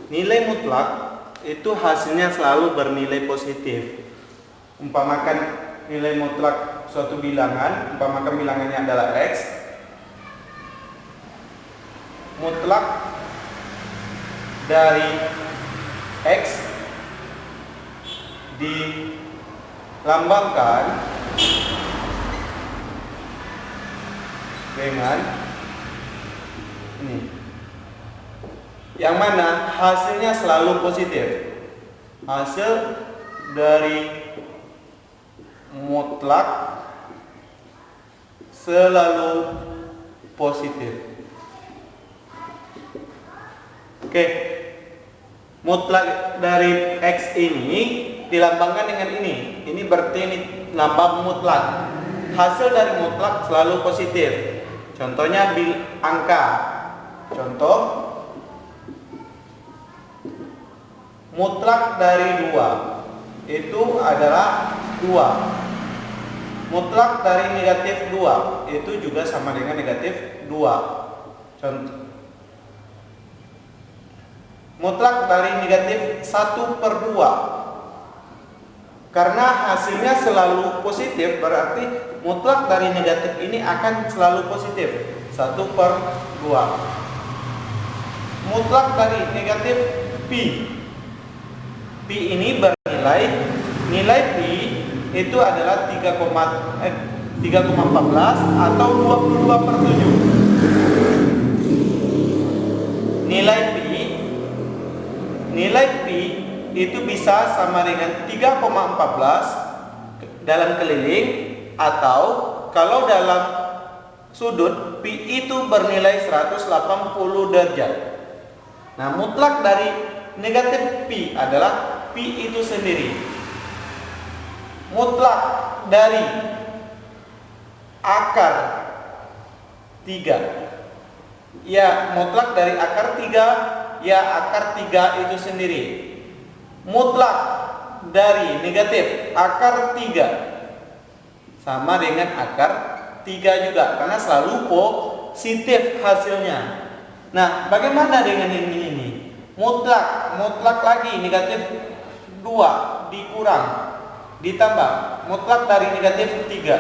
nilai mutlak itu hasilnya selalu bernilai positif. Umpamakan nilai mutlak suatu bilangan, umpamakan bilangannya adalah X, mutlak dari X dilambangkan dengan ini, yang mana hasilnya selalu positif. Hasil dari mutlak selalu positif. Oke, mutlak dari X ini dilambangkan dengan ini. Ini berarti ini lambang mutlak. Hasil dari mutlak selalu positif. Contohnya angka. Contoh, mutlak dari 2 itu adalah 2. Mutlak dari negatif 2 itu juga sama dengan negatif 2. Contoh, mutlak dari negatif 1/2. Karena hasilnya selalu positif, berarti mutlak dari negatif ini akan selalu positif. 1/2. Mutlak dari negatif pi. Pi ini bernilai, nilai pi itu adalah 3,14 atau 22/7. Nilai pi itu bisa sama dengan 3,14 dalam keliling, atau kalau dalam sudut pi itu bernilai 180 derajat. Nah, mutlak dari negatif pi adalah pi itu sendiri. Mutlak dari akar 3. Ya, mutlak dari akar 3, ya akar 3 itu sendiri. Mutlak dari negatif akar 3 sama dengan akar 3 juga, karena selalu positif hasilnya. Nah, bagaimana dengan ini? Mutlak lagi negatif 2 dikurang ditambah mutlak dari negatif 3.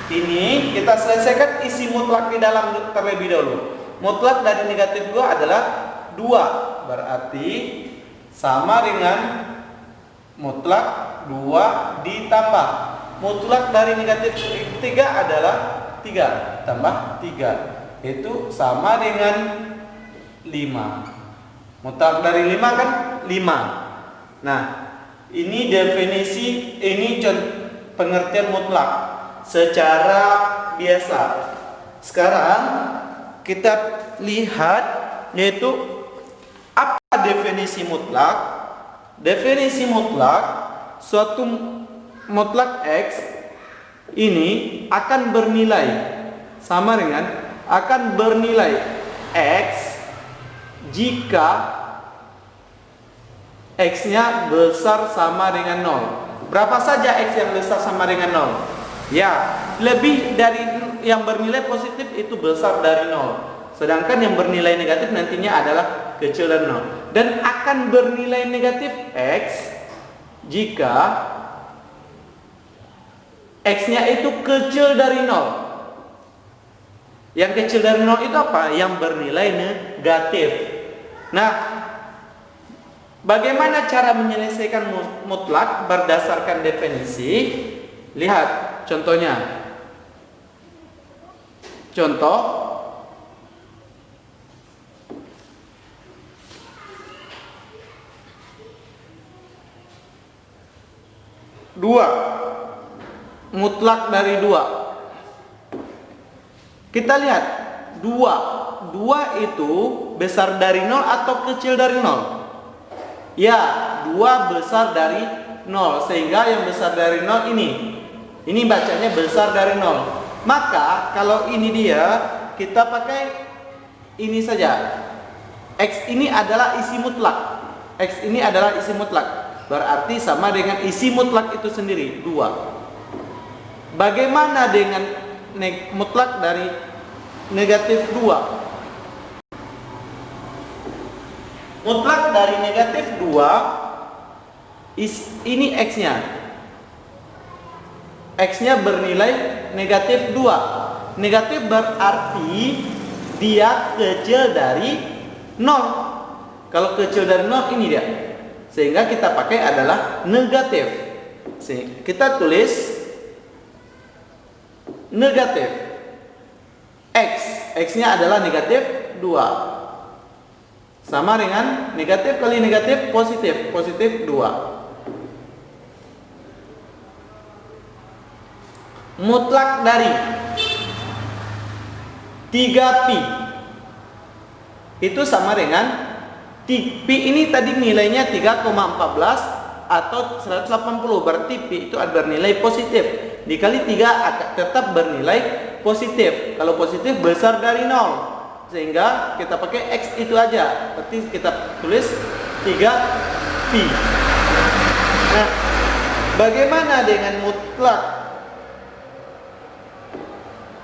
Ini kita selesaikan isi mutlak di dalam terlebih dahulu. Mutlak dari negatif 2 adalah 2, berarti sama dengan mutlak 2 ditambah mutlak dari negatif 3 adalah 3 tambah 3. Itu sama dengan 5. Mutlak dari 5 kan 5. Nah, ini definisi, ini pengertian mutlak secara biasa. Sekarang kita lihat yaitu apa definisi mutlak. Definisi mutlak, suatu mutlak X ini akan bernilai sama dengan akan bernilai X jika X-nya besar sama dengan 0. Berapa saja X yang besar sama dengan 0? Ya, lebih dari yang bernilai positif itu besar dari 0. Sedangkan yang bernilai negatif nantinya adalah kecil dari 0. Dan akan bernilai negatif X jika X-nya itu kecil dari 0. Yang kecil dari 0 itu apa? Yang bernilai negatif. Nah, bagaimana cara menyelesaikan mutlak berdasarkan definisi? Lihat contohnya. Contoh, dua, mutlak dari 2. Kita lihat 2 itu besar dari 0 atau kecil dari 0? Ya, 2 besar dari 0, sehingga yang besar dari 0 ini bacanya besar dari 0. Maka kalau ini dia, kita pakai ini saja. X ini adalah isi mutlak. X ini adalah isi mutlak. Berarti sama dengan isi mutlak itu sendiri, 2. Bagaimana dengan mutlak dari negatif 2? Mutlak dari negatif 2 ini X-nya. X-nya bernilai negatif 2. Negatif berarti dia kecil dari 0. Kalau kecil dari 0 ini dia. Sehingga kita pakai adalah negatif. Kita tulis negatif. X-nya adalah negatif 2. Sama dengan negatif kali negatif positif. Positif 2. Mutlak dari 3pi itu sama dengan pi ini tadi nilainya 3,14 atau 180, berarti pi itu ada nilai positif. Dikali 3 akan tetap bernilai positif. Kalau positif besar dari 0. Sehingga kita pakai X itu aja. Berarti kita tulis 3pi. Nah, bagaimana dengan mutlak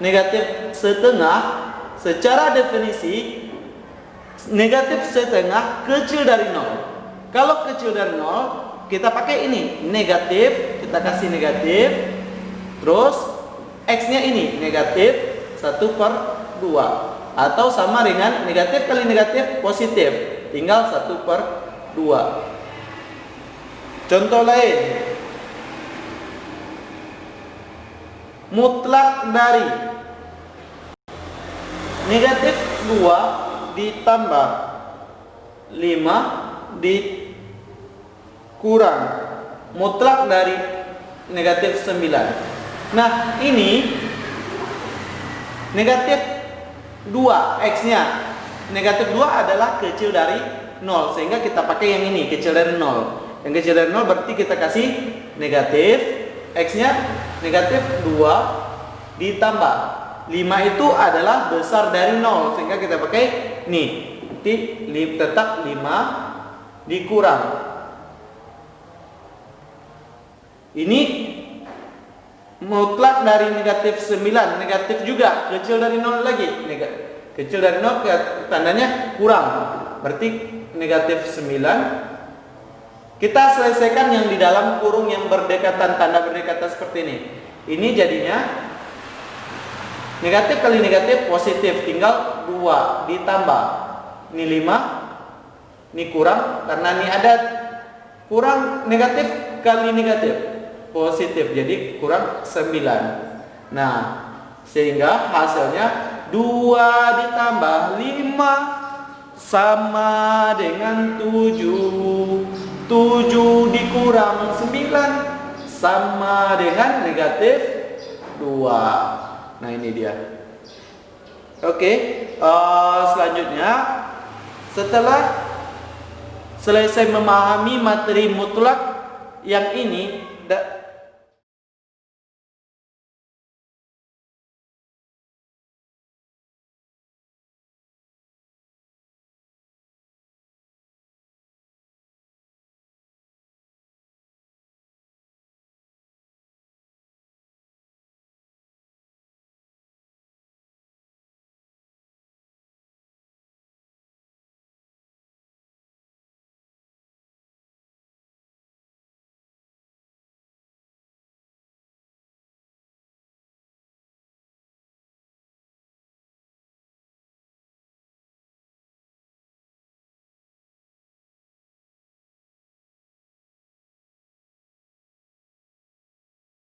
negatif setengah? Secara definisi negatif setengah kecil dari 0. Kalau kecil dari 0 kita pakai ini negatif, kita kasih negatif, terus X-nya ini negatif 1/2 atau sama dengan negatif kali negatif positif, tinggal 1/2. Contoh lain, mutlak dari negatif 2 ditambah 5 dikurang mutlak dari negatif 9. Nah, ini negatif 2 X-nya. Negatif 2 adalah kecil dari 0, sehingga kita pakai yang ini, kecil dari 0. Yang kecil dari 0 berarti kita kasih negatif, X-nya negatif 2 ditambah 5 itu adalah besar dari 0, sehingga kita pakai nih, tetap 5 dikurang. Ini mutlak dari negatif 9, negatif juga, kecil dari 0 lagi. Kecil dari 0 tandanya kurang, berarti negatif 9. Kita selesaikan yang di dalam kurung yang berdekatan, tanda berdekatan seperti ini. Ini jadinya negatif kali negatif positif, tinggal 2 ditambah ini 5, ini kurang karena ini ada kurang negatif kali negatif positif, jadi kurang 9. Nah, sehingga hasilnya 2 ditambah 5 sama dengan 7. 7 dikurang 9 sama dengan negatif 2. Nah, ini dia. Oke, selanjutnya setelah selesai memahami materi mutlak yang ini,